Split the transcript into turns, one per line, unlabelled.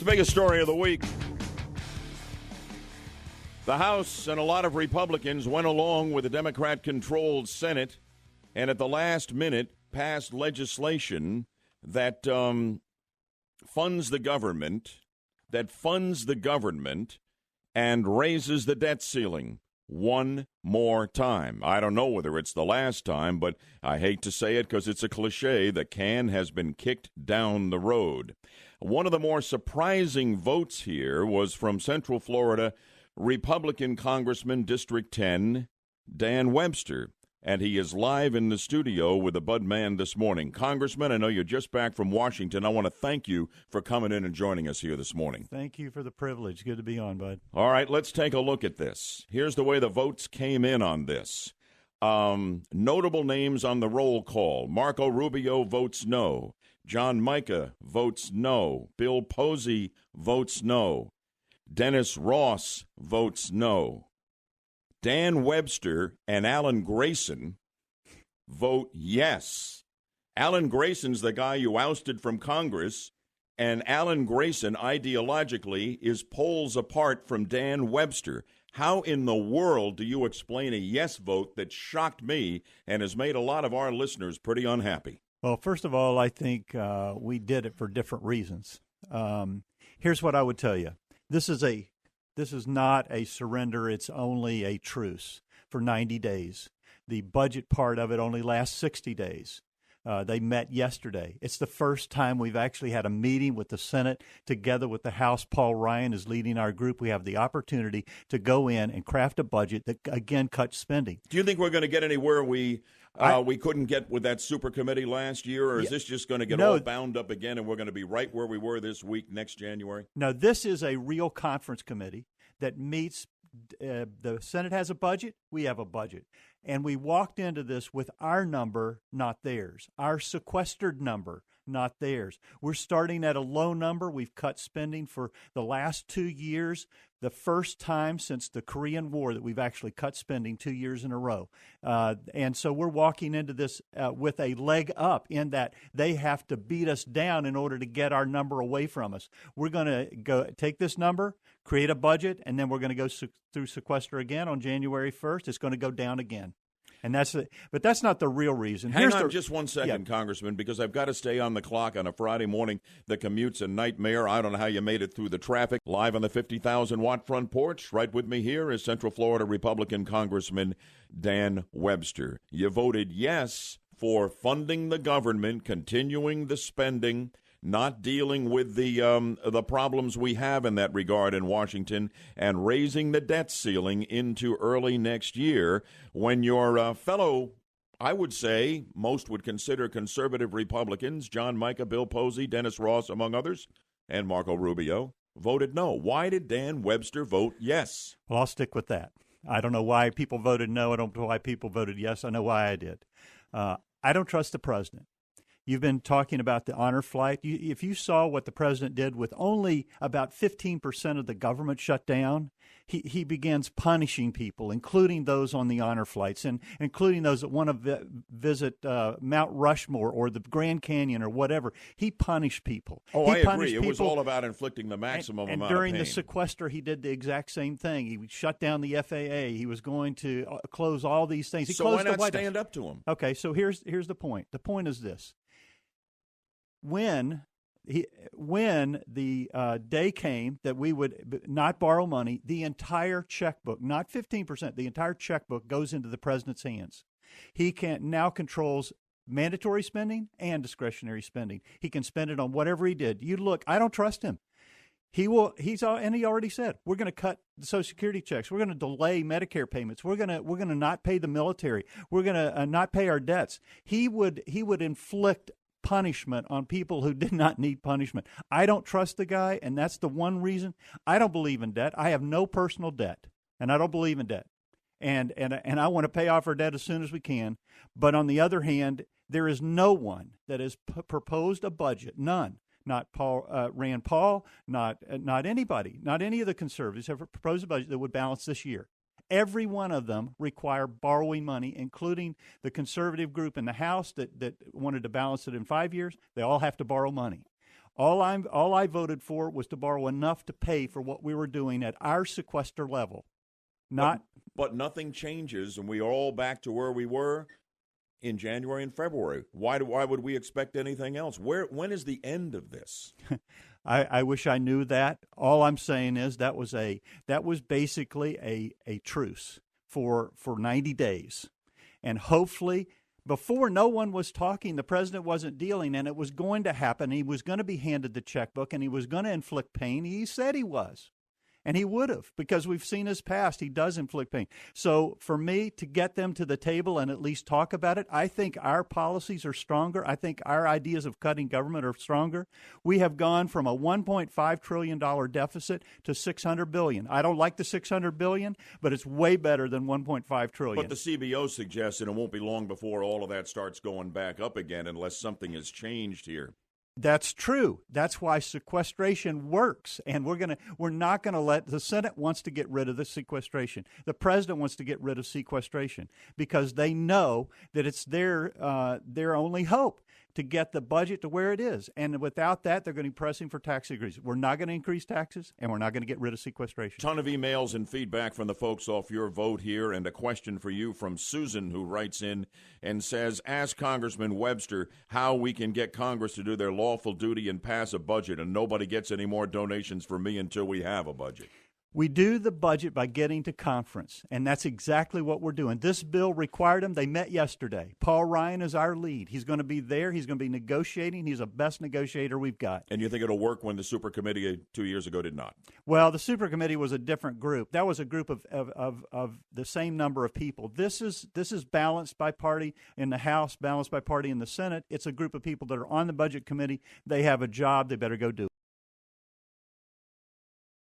the biggest story of the week. The House and a lot of Republicans went along with the Democrat-controlled Senate and at the last minute passed legislation that funds the government, and raises the debt ceiling one more time. I don't know whether it's the last time, but I hate to say it because it's a cliche. The can has been kicked down the road. One of the more surprising votes here was from Central Florida Republican Congressman District 10, Dan Webster, and he is live in the studio with the Bud Man this morning. Congressman, I know you're just back from Washington. I want to thank you for coming in and joining us here this morning.
Thank you for the privilege. Good to be on, Bud.
All right, let's take a look at this. Here's the way the votes came in on this. Notable names on the roll call. Marco Rubio votes no. John Mica votes no. Bill Posey votes no. Dennis Ross votes no. Dan Webster and Alan Grayson vote yes. Alan Grayson's the guy you ousted from Congress, and Alan Grayson ideologically is poles apart from Dan Webster. How in the world do you explain a yes vote that shocked me and has made a lot of our listeners pretty unhappy?
Well, first of all, I think we did it for different reasons. Here's what I would tell you. This is not a surrender. It's only a truce for 90 days. The budget part of it only lasts 60 days. They met yesterday. It's the first time we've actually had a meeting with the Senate together with the House. Paul Ryan is leading our group. We have the opportunity to go in and craft a budget that, again, cuts spending.
Do you think we're going to get anywhere we couldn't get with that super committee last year, or is this just going to get all bound up again and we're going to be right where we were this week next January?
No, this is a real conference committee that meets. The Senate has a budget. We have a budget. And we walked into this with our number, not theirs. Our sequestered number, not theirs. We're starting at a low number. We've cut spending for the last 2 years, the first time since the Korean War that we've actually cut spending 2 years in a row. And so we're walking into this with a leg up in that they have to beat us down in order to get our number away from us. We're going to go take this number, create a budget, and then we're going to go through sequester again on January 1st. It's going to go down again. And but that's not the real reason.
Hang on just 1 second, Congressman, because I've got to stay on the clock on a Friday morning. The commute's a nightmare. I don't know how you made it through the traffic. Live on the 50,000-watt front porch. Right with me here is Central Florida Republican Congressman Dan Webster. You voted yes for funding the government, continuing the spending, not dealing with the problems we have in that regard in Washington, and raising the debt ceiling into early next year when your fellow, I would say, most would consider conservative Republicans, John Mica, Bill Posey, Dennis Ross, among others, and Marco Rubio, voted no. Why did Dan Webster vote yes?
Well, I'll stick with that. I don't know why people voted no. I don't know why people voted yes. I know why I did. I don't trust the president. You've been talking about the honor flight. If you saw what the president did with only about 15% of the government shut down, he begins punishing people, including those on the honor flights and including those that want to visit Mount Rushmore or the Grand Canyon or whatever. He punished people.
I agree. It was all about inflicting the maximum amount of pain.
And during the sequester, he did the exact same thing. He shut down the FAA. He was going to close all these things. He closed
why not
the White
stand
House.
up to him?
Okay, so here's the point. The point is this. When the day came that we would not borrow money, the entire checkbook, not 15%, the entire checkbook goes into the president's hands. He now controls mandatory spending and discretionary spending. He can spend it on whatever he did. You look, I don't trust him. He already said we're going to cut the Social Security checks. We're going to delay Medicare payments. We're going to not pay the military. We're going to not pay our debts. He would inflict punishment on people who did not need punishment. I don't trust the guy, and that's the one reason. I don't believe in debt. I have no personal debt, and I don't believe in debt. And I want to pay off our debt as soon as we can. But on the other hand, there is no one that has proposed a budget, none. Not Rand Paul, not anybody, not any of the conservatives have proposed a budget that would balance this year. Every one of them require borrowing money, including the conservative group in the House that wanted to balance it in 5 years. They all have to borrow money. All I voted for was to borrow enough to pay for what we were doing at our sequester level.
But nothing changes, and we are all back to where we were in January and February. Why would we expect anything else? When is the end of this?
I wish I knew that. All I'm saying is that was basically a truce for 90 days. And hopefully, before no one was talking, the president wasn't dealing, and it was going to happen. He was going to be handed the checkbook, and he was going to inflict pain. He said he was. And he would have, because we've seen his past. He does inflict pain. So for me, to get them to the table and at least talk about it, I think our policies are stronger. I think our ideas of cutting government are stronger. We have gone from a $1.5 trillion deficit to $600 billion. I don't like the $600 billion, but it's way better than $1.5 trillion.
But the CBO suggests, and it won't be long before all of that starts going back up again unless something has changed here.
That's true. That's why sequestration works, and we're not going to let the Senate wants to get rid of the sequestration. The president wants to get rid of sequestration because they know that it's their only hope to get the budget to where it is. And without that, they're going to be pressing for tax increases. We're not going to increase taxes, and we're not going to get rid of sequestration.
Ton of emails and feedback from the folks off your vote here, and a question for you from Susan, who writes in and says, ask Congressman Webster how we can get Congress to do their lawful duty and pass a budget, and nobody gets any more donations from me until we have a budget.
We do the budget by getting to conference, and that's exactly what we're doing. This bill required them. They met yesterday. Paul Ryan is our lead. He's going to be there. He's going to be negotiating. He's the best negotiator we've got.
And you think it'll work when the super committee 2 years ago did not?
Well, the super committee was a different group. That was a group of the same number of people. This is balanced by party in the House, balanced by party in the Senate. It's a group of people that are on the budget committee. They have a job. They better go do it.